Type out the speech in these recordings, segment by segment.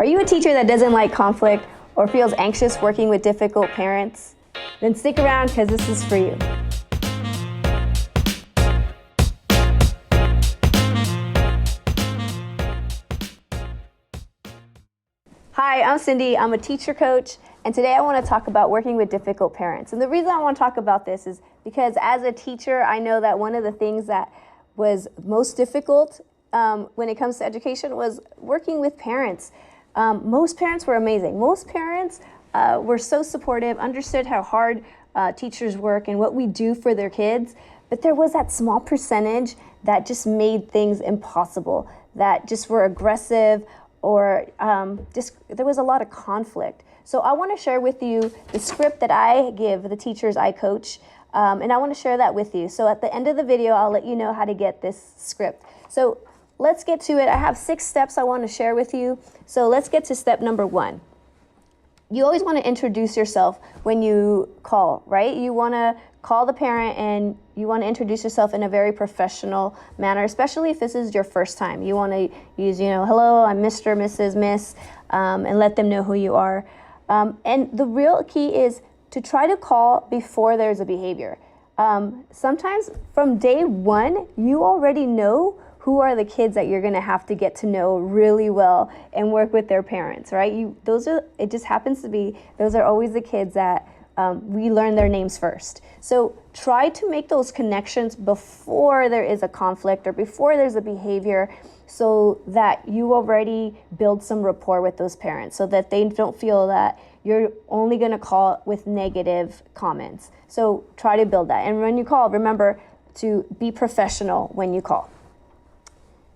Are you a teacher that doesn't like conflict or feels anxious working with difficult parents? Then stick around because this is for you. Hi, I'm Cindy. I'm a teacher coach, and today I want to talk about working with difficult parents. And the reason I want to talk about this is because as a teacher, I know that one of the things that was most difficult when it comes to education was working with parents. Most parents were amazing. Most parents were so supportive, understood how hard teachers work and what we do for their kids. But there was that small percentage that just made things impossible, that just were aggressive, or just there was a lot of conflict. So I want to share with you the script that I give the teachers I coach, and I want to share that with you. So at the end of the video, I'll let you know how to get this script. So let's get to it. I have 6 steps I want to share with you. So let's get to step number 1. You always want to introduce yourself when you call, right? You want to call the parent and you want to introduce yourself in a very professional manner, especially if this is your first time. You want to use, hello, I'm Mr., Mrs., Miss, and let them know who you are. And the real key is to try to call before there's a behavior. Sometimes from day 1, you already know who are the kids that you're going to have to get to know really well and work with their parents, right? It just happens to be, those are always the kids that we learn their names first. So try to make those connections before there is a conflict or before there's a behavior, so that you already build some rapport with those parents, so that they don't feel that you're only going to call with negative comments. So try to build that. And when you call, remember to be professional when you call.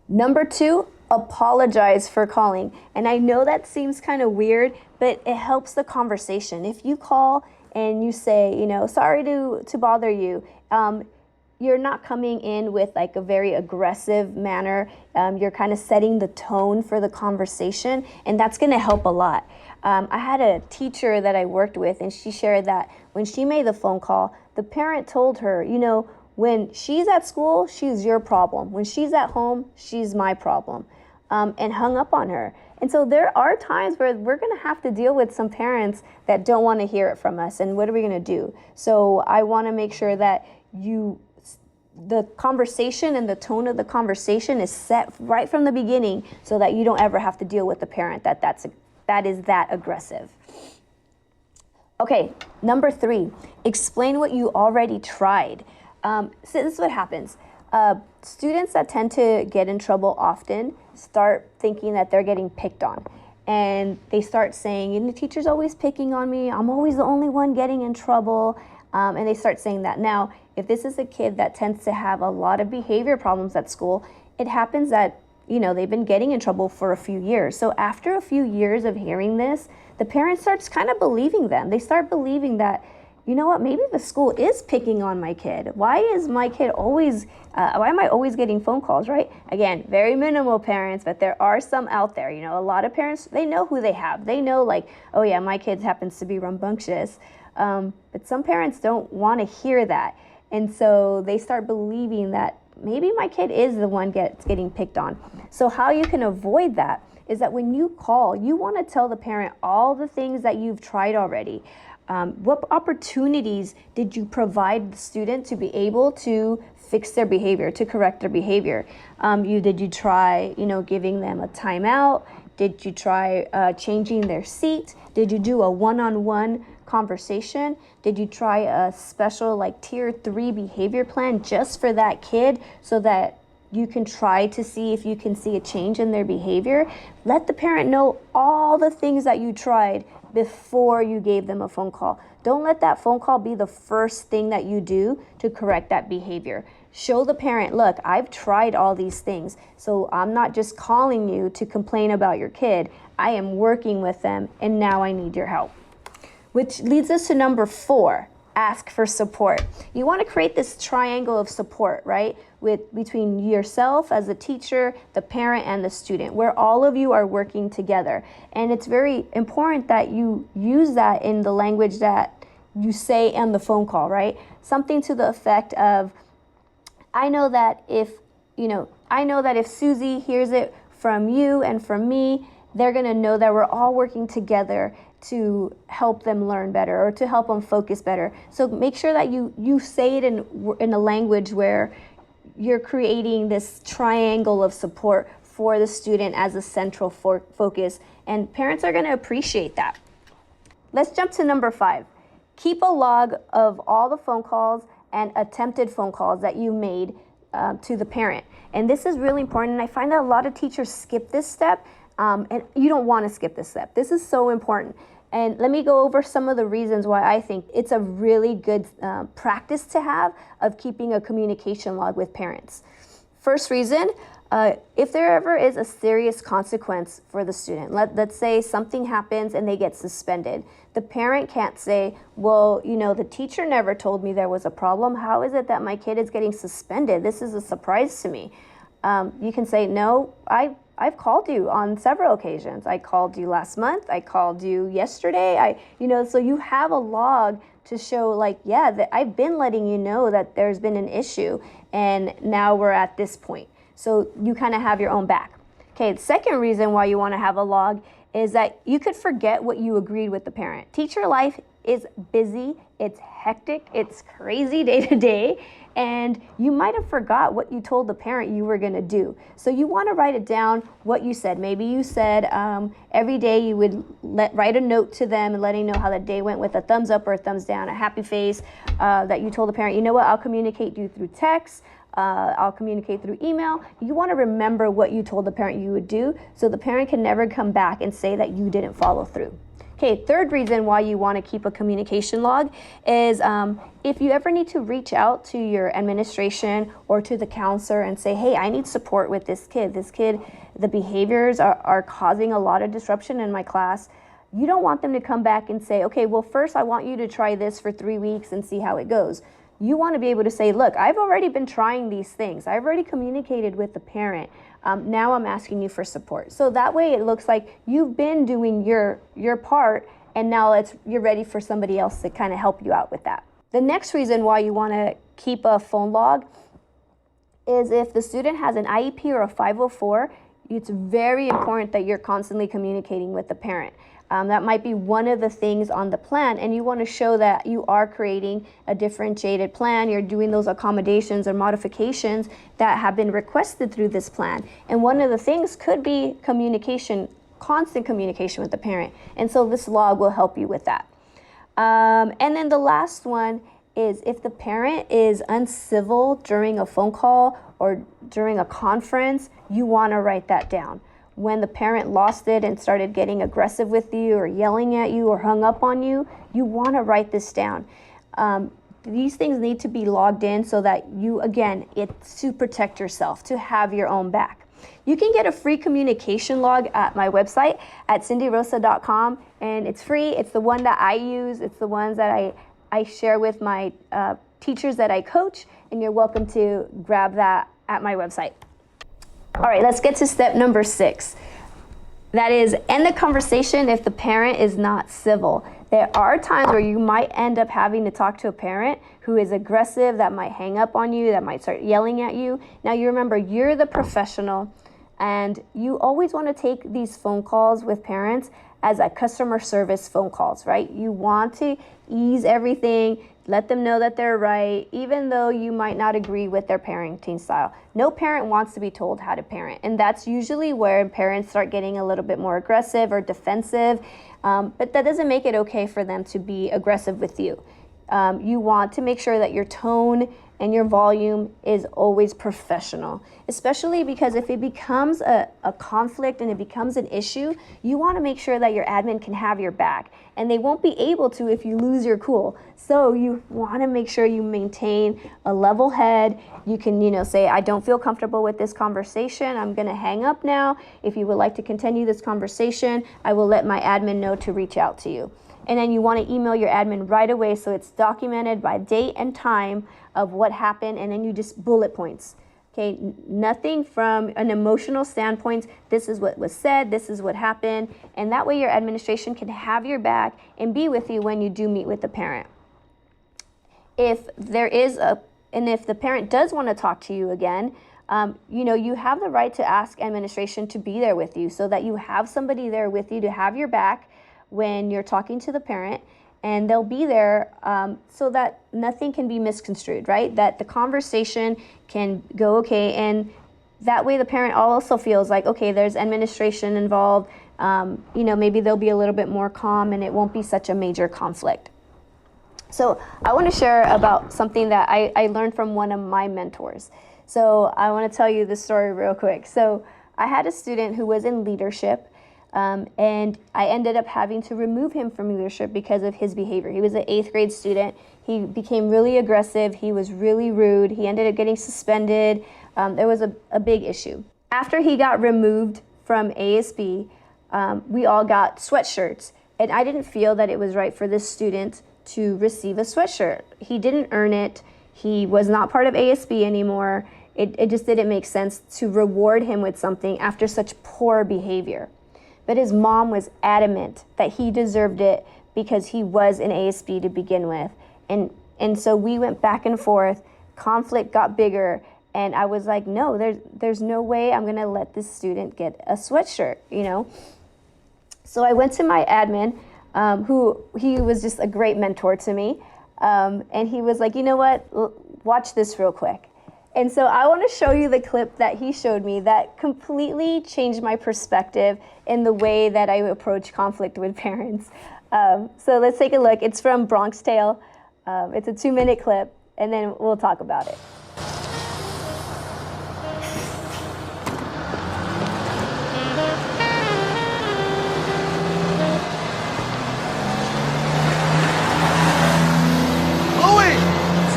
Number 2, apologize for calling. And I know that seems kind of weird, but it helps the conversation. If you call and you say, sorry to bother you, you're not coming in with like a very aggressive manner. You're kind of setting the tone for the conversation, and that's going to help a lot. I had a teacher that I worked with, and she shared that when she made the phone call, the parent told her, when she's at school, she's your problem. When she's at home, she's my problem, and hung up on her. And so there are times where we're going to have to deal with some parents that don't want to hear it from us. And what are we going to do? So I want to make sure that the conversation and the tone of the conversation is set right from the beginning, so that you don't ever have to deal with the parent that is that aggressive. Okay, number 3, explain what you already tried. So this is what happens. Students that tend to get in trouble often start thinking that they're getting picked on. And they start saying, the teacher's always picking on me. I'm always the only one getting in trouble. And they start saying that. Now, if this is a kid that tends to have a lot of behavior problems at school, it happens that, they've been getting in trouble for a few years. So after a few years of hearing this, the parent starts kind of believing them. They start believing that, maybe the school is picking on my kid. Why is my kid always, why am I always getting phone calls, right? Again, very minimal parents, but there are some out there. A lot of parents, they know who they have. They know like, oh yeah, my kid happens to be rambunctious. But some parents don't want to hear that. And so they start believing that maybe my kid is the one getting picked on. So how you can avoid that is that when you call, you want to tell the parent all the things that you've tried already. What opportunities did you provide the student to be able to fix their behavior, to correct their behavior? Did you try, giving them a timeout? Did you try changing their seat? Did you do a one-on-one conversation? Did you try a special like tier 3 behavior plan just for that kid, so that you can try to see if you can see a change in their behavior? Let the parent know all the things that you tried before you gave them a phone call. Don't let that phone call be the first thing that you do to correct that behavior. Show the parent, look, I've tried all these things, so I'm not just calling you to complain about your kid. I am working with them, and now I need your help. Which leads us to number 4, ask for support. You want to create this triangle of support, right? Between yourself as a teacher, the parent, and the student, where all of you are working together. And it's very important that you use that in the language that you say on the phone call, right? Something to the effect of, I know that if Susie hears it from you and from me, they're going to know that we're all working together to help them learn better or to help them focus better. So make sure that you say it in a language where you're creating this triangle of support for the student as a central focus, and parents are going to appreciate that. Let's jump to number 5. Keep a log of all the phone calls and attempted phone calls that you made to the parent. And this is really important, and I find that a lot of teachers skip this step, and you don't want to skip this step. This is so important. And let me go over some of the reasons why I think it's a really good practice to have of keeping a communication log with parents. First reason, if there ever is a serious consequence for the student, let's say something happens and they get suspended, the parent can't say, well, the teacher never told me there was a problem. How is it that my kid is getting suspended? This is a surprise to me. You can say, no, I've called you on several occasions. I called you last month. I called you yesterday. So you have a log to show that I've been letting you know that there's been an issue and now we're at this point. So you kind of have your own back. Okay, the second reason why you want to have a log is that you could forget what you agreed with the parent. Teacher life is busy, it's hectic, it's crazy day to day, and you might have forgot what you told the parent you were going to do. So you want to write it down, what you said. Maybe you said every day you would write a note to them and letting know how the day went with a thumbs up or a thumbs down, a happy face, that you told the parent, you know what, I'll communicate you through text, I'll communicate through email. You want to remember what you told the parent you would do so the parent can never come back and say that you didn't follow through. Okay, third reason why you want to keep a communication log is if you ever need to reach out to your administration or to the counselor and say, hey, I need support with this kid. This kid, the behaviors are causing a lot of disruption in my class. You don't want them to come back and say, okay, well, first I want you to try this for 3 weeks and see how it goes. You want to be able to say, look, I've already been trying these things. I've already communicated with the parent. Now I'm asking you for support. So that way it looks like you've been doing your part, and now you're ready for somebody else to kind of help you out with that. The next reason why you want to keep a phone log is if the student has an IEP or a 504, it's very important that you're constantly communicating with the parent. That might be one of the things on the plan, and you want to show that you are creating a differentiated plan. You're doing those accommodations or modifications that have been requested through this plan. And one of the things could be communication, constant communication with the parent. And so this log will help you with that. And then the last one is if the parent is uncivil during a phone call or during a conference, you want to write that down. When the parent lost it and started getting aggressive with you or yelling at you or hung up on you, you want to write this down. These things need to be logged in so that you, again, it's to protect yourself, to have your own back. You can get a free communication log at my website at cindyrosa.com, and it's free. It's the one that I use. It's the ones that I share with my teachers that I coach, and you're welcome to grab that at my website. All right, let's get to step number 6. That is, end the conversation if the parent is not civil. There are times where you might end up having to talk to a parent who is aggressive, that might hang up on you, that might start yelling at you. Now you remember, you're the professional, and you always want to take these phone calls with parents as a customer service phone calls, right? You want to ease everything, let them know that they're right, even though you might not agree with their parenting style. No parent wants to be told how to parent, and that's usually where parents start getting a little bit more aggressive or defensive, but that doesn't make it okay for them to be aggressive with you. You want to make sure that your tone and your volume is always professional, especially because if it becomes a conflict and it becomes an issue, you want to make sure that your admin can have your back, and they won't be able to if you lose your cool. So you want to make sure you maintain a level head. You can, say, I don't feel comfortable with this conversation. I'm going to hang up now. If you would like to continue this conversation, I will let my admin know to reach out to you. And then you want to email your admin right away so it's documented by date and time of what happened, and then you just bullet points. Okay, nothing from an emotional standpoint. This is what was said, this is what happened, and that way your administration can have your back and be with you when you do meet with the parent. If the parent does want to talk to you again, You have the right to ask administration to be there with you so that you have somebody there with you to have your back when you're talking to the parent, and they'll be there so that nothing can be misconstrued, right? That the conversation can go okay, and that way the parent also feels like, okay, there's administration involved, maybe they'll be a little bit more calm and it won't be such a major conflict. So I want to share about something that I learned from one of my mentors. So I want to tell you this story real quick. So I had a student who was in leadership, and I ended up having to remove him from leadership because of his behavior. He was an 8th grade student. He became really aggressive. He was really rude. He ended up getting suspended. There was a big issue. After he got removed from ASB, we all got sweatshirts, and I didn't feel that it was right for this student to receive a sweatshirt. He didn't earn it. He was not part of ASB anymore. It just didn't make sense to reward him with something after such poor behavior. But his mom was adamant that he deserved it because he was in ASB to begin with. And so we went back and forth. Conflict got bigger. And I was like, no, there's no way I'm going to let this student get a sweatshirt, So I went to my admin, he was just a great mentor to me. And he was like, you know what, watch this real quick. And so I want to show you the clip that he showed me that completely changed my perspective in the way that I approach conflict with parents. So let's take a look. It's from Bronx Tale. It's a 2-minute clip, and then we'll talk about it.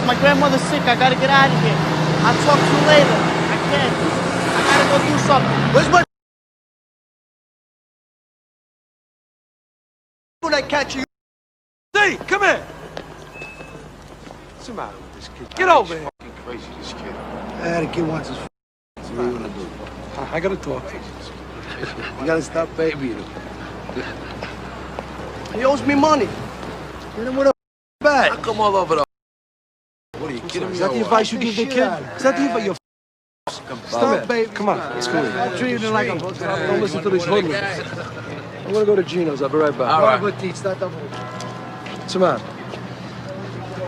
My grandmother's sick. I gotta get out of here. I'll talk to you later. I can't. I gotta go do something. Where's my when I catch you? Hey, come here. What's the matter with this kid? Get over here. Fucking crazy, this kid. The kid wants his What are you gonna do? I gotta talk to you. You gotta stop babying him. He owes me money. Hit him with a bat. I come all over the. What are you kidding me? Is that the advice you give the kid? Is that the advice you stop, baby? Come on, let's go in. I'm treating him like a Don't listen to these hoodlums. I'm gonna go to Gino's. I'll be right back. All right, but teach that double. What's the matter?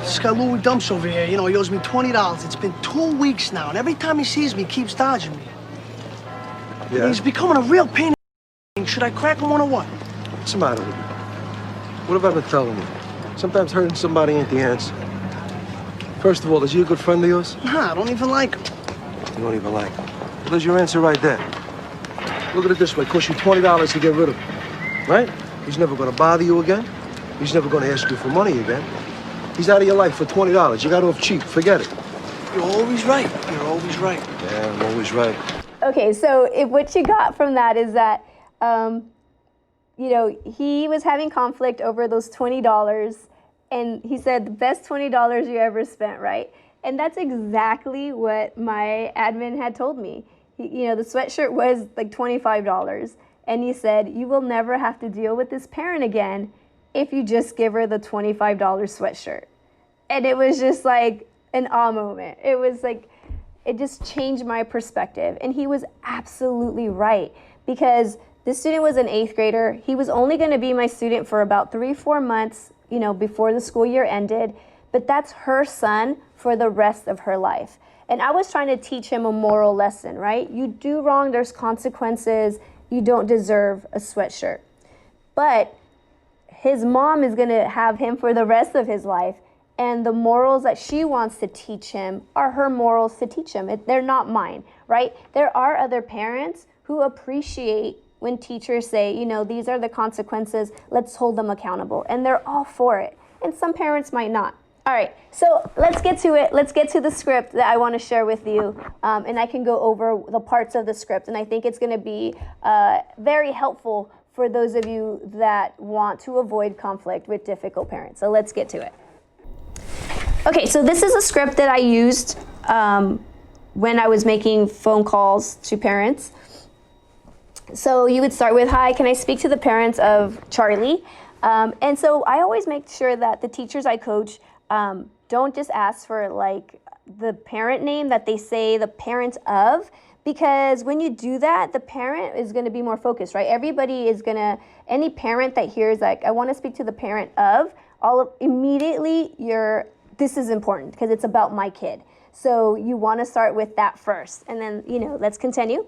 This guy Louis Dumps over here, he owes me $20. It's been 2 weeks now, and every time he sees me, he keeps dodging me. Yeah. He's becoming a real pain in the Should I crack him one or what? What's the matter with you? What have I been telling you? Sometimes hurting somebody ain't the answer. First of all, is he a good friend of yours? Nah, I don't even like him. You don't even like him. Well, there's your answer right there. Look at it this way. It costs you $20 to get rid of him. Right? He's never going to bother you again. He's never going to ask you for money again. He's out of your life for $20. You got off cheap. Forget it. You're always right. You're always right. Yeah, I'm always right. Okay, so what you got from that is that, he was having conflict over those $20, and he said the best $20 you ever spent, right? And that's exactly what my admin had told me. The sweatshirt was like $25, and he said, you will never have to deal with this parent again if you just give her the $25 sweatshirt. And it was just like an awe moment. It was like, it just changed my perspective. And he was absolutely right, because this student was an 8th grader. He was only going to be my student for about 3-4 months, before the school year ended, but that's her son for the rest of her life. And I was trying to teach him a moral lesson, right? You do wrong, there's consequences. You don't deserve a sweatshirt. But his mom is going to have him for the rest of his life, and the morals that she wants to teach him are her morals to teach him. They're not mine, right? There are other parents who appreciate when teachers say, these are the consequences, let's hold them accountable. And they're all for it. And some parents might not. All right, so let's get to it. Let's get to the script that I want to share with you. And I can go over the parts of the script. And I think it's going to be very helpful for those of you that want to avoid conflict with difficult parents. So let's get to it. Okay, so this is a script that I used when I was making phone calls to parents. So you would start with, hi, can I speak to the parents of Charlie? And so I always make sure that the teachers I coach don't just ask for the parent name, that they say the parent of, because when you do that, the parent is going to be more focused, right? Any parent that hears like, I want to speak to the parent of, immediately this is important because it's about my kid. So you want to start with that first, and then, let's continue.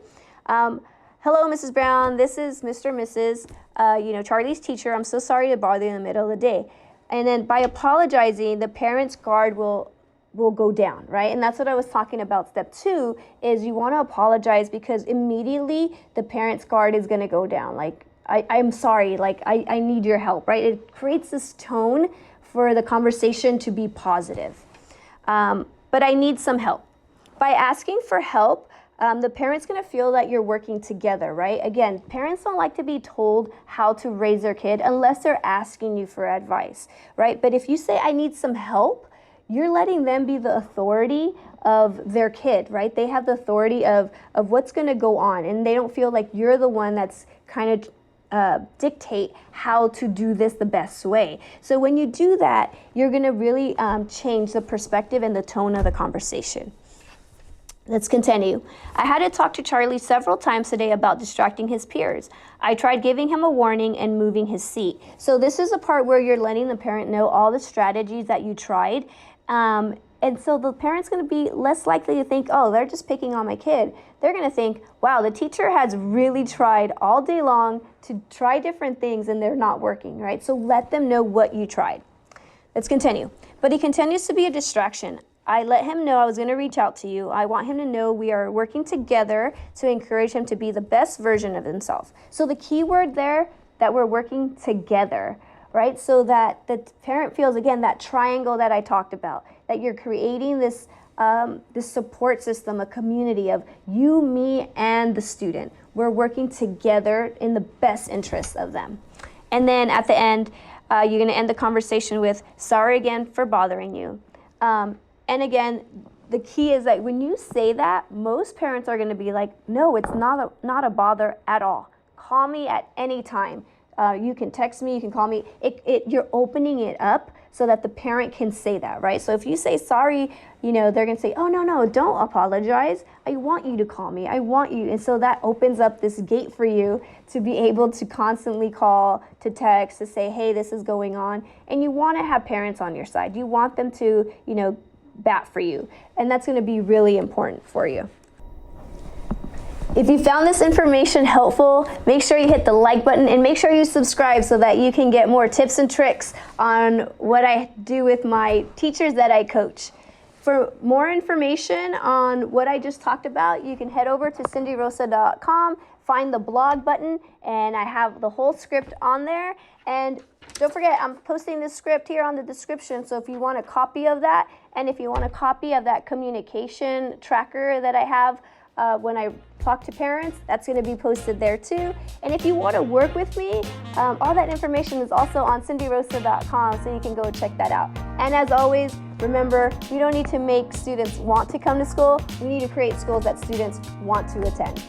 Hello, Mrs. Brown. This is Mr. and Mrs. Charlie's teacher. I'm so sorry to bother you in the middle of the day. And then by apologizing, the parent's guard will go down, right? And that's what I was talking about. Step 2 is you want to apologize because immediately the parent's guard is going to go down. Like, I'm sorry, like, I need your help, right? It creates this tone for the conversation to be positive. But I need some help. By asking for help, the parent's going to feel that you're working together, right? Again, parents don't like to be told how to raise their kid unless they're asking you for advice, right? But if you say, I need some help, you're letting them be the authority of their kid, right? They have the authority of what's going to go on, and they don't feel like you're the one that's kind of dictate how to do this the best way. So when you do that, you're going to really change the perspective and the tone of the conversation. Let's continue. I had to talk to Charlie several times today about distracting his peers. I tried giving him a warning and moving his seat. So this is a part where you're letting the parent know all the strategies that you tried. And so the parent's going to be less likely to think, oh, they're just picking on my kid. They're going to think, wow, the teacher has really tried all day long to try different things and they're not working, right? So let them know what you tried. Let's continue. But he continues to be a distraction. I let him know I was going to reach out to you. I want him to know we are working together to encourage him to be the best version of himself. So the key word there, that we're working together, right? So that the parent feels, again, that triangle that I talked about, that you're creating this support system, a community of you, me, and the student. We're working together in the best interests of them. And then at the end, you're going to end the conversation with, sorry again for bothering you. And again, the key is that when you say that, most parents are going to be like, no, it's not a bother at all. Call me at any time. You can text me, you can call me. You're opening it up so that the parent can say that, right? So if you say sorry, they're going to say, oh, no, don't apologize. I want you to call me. I want you. And so that opens up this gate for you to be able to constantly call, to text, to say, hey, this is going on. And you want to have parents on your side. You want them to, bat for you. And that's going to be really important for you. If you found this information helpful, make sure you hit the like button and make sure you subscribe so that you can get more tips and tricks on what I do with my teachers that I coach. For more information on what I just talked about, you can head over to cindyrosa.com, find the blog button, and I have the whole script on there. And don't forget, I'm posting this script here on the description, so if you want a copy of that, and if you want a copy of that communication tracker that I have when I talk to parents, that's going to be posted there too. And if you want to work with me, all that information is also on cindyrosa.com, so you can go check that out. And as always, remember, we don't need to make students want to come to school. We need to create schools that students want to attend.